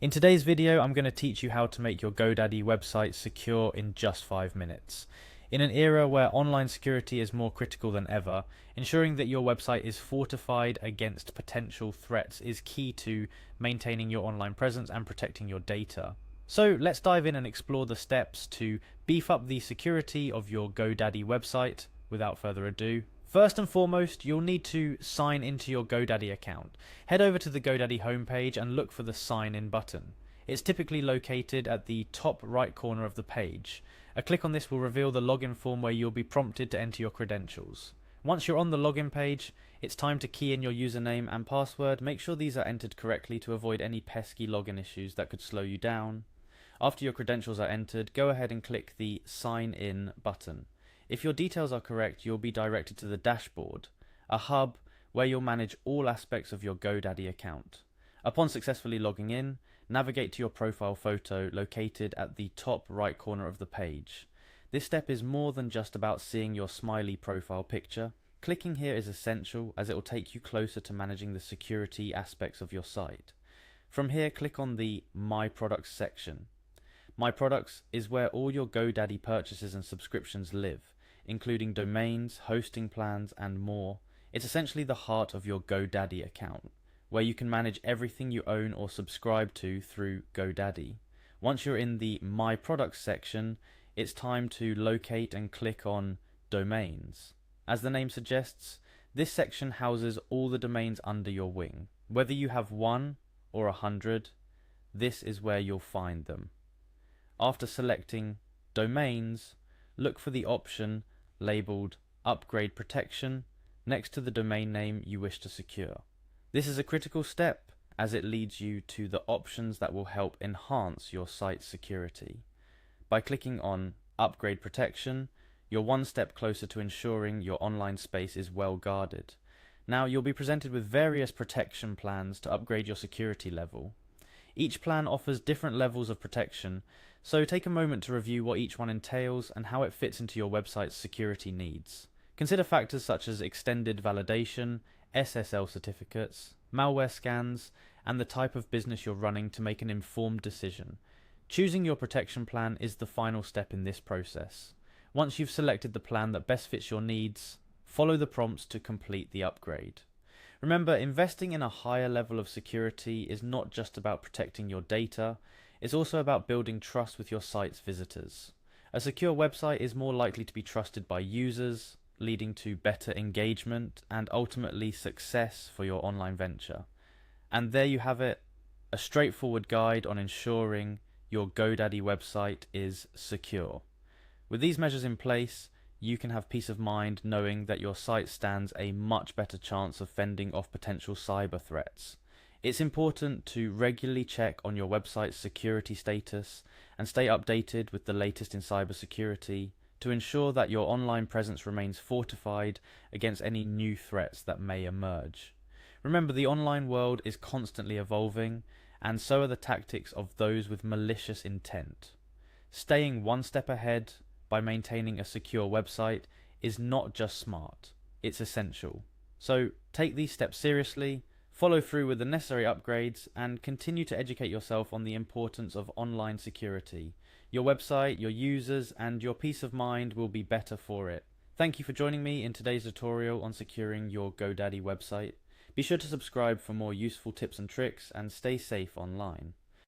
In today's video, I'm going to teach you how to make your Godaddy website secure in just 5 minutes. In an era where online security is more critical than ever, ensuring that your website is fortified against potential threats is key to maintaining your online presence and protecting your data. So let's dive in and explore the steps to beef up the security of your Godaddy website. Without further ado, first and foremost, you'll need to sign into your Godaddy account. Head over to the Godaddy homepage and look for the sign in button. It's typically located at the top right corner of the page. A click on this will reveal the login form where you'll be prompted to enter your credentials. Once you're on the login page, it's time to key in your username and password. Make sure these are entered correctly to avoid any pesky login issues that could slow you down. After your credentials are entered, go ahead and click the sign in button. If your details are correct, you'll be directed to the dashboard, a hub where you'll manage all aspects of your Godaddy account. Upon successfully logging in, navigate to your profile photo located at the top right corner of the page. This step is more than just about seeing your smiley profile picture. Clicking here is essential as it will take you closer to managing the security aspects of your site. From here, click on the My Products section. My Products is where all your Godaddy purchases and subscriptions live, including domains, hosting plans, and more. It's essentially the heart of your Godaddy account, where you can manage everything you own or subscribe to through Godaddy. Once you're in the My Products section, it's time to locate and click on Domains. As the name suggests, this section houses all the domains under your wing. Whether you have 1 or 100, this is where you'll find them. After selecting Domains, look for the option labeled Upgrade Protection next to the domain name you wish to secure. This is a critical step as it leads you to the options that will help enhance your site's security. By clicking on Upgrade Protection, you're one step closer to ensuring your online space is well guarded. Now you'll be presented with various protection plans to upgrade your security level. Each plan offers different levels of protection, so take a moment to review what each one entails and how it fits into your website's security needs. Consider factors such as extended validation, SSL certificates, malware scans, and the type of business you're running to make an informed decision. Choosing your protection plan is the final step in this process. Once you've selected the plan that best fits your needs, follow the prompts to complete the upgrade. Remember, investing in a higher level of security is not just about protecting your data, it's also about building trust with your site's visitors. A secure website is more likely to be trusted by users, leading to better engagement and ultimately success for your online venture. And there you have it, a straightforward guide on ensuring your Godaddy website is secure. With these measures in place, you can have peace of mind knowing that your site stands a much better chance of fending off potential cyber threats. It's important to regularly check on your website's security status and stay updated with the latest in cybersecurity to ensure that your online presence remains fortified against any new threats that may emerge. Remember, the online world is constantly evolving, and so are the tactics of those with malicious intent. Staying one step ahead by maintaining a secure website is not just smart, it's essential. So take these steps seriously, follow through with the necessary upgrades, and continue to educate yourself on the importance of online security. Your website, your users, and your peace of mind will be better for it. Thank you for joining me in today's tutorial on securing your Godaddy website. Be sure to subscribe for more useful tips and tricks, and stay safe online.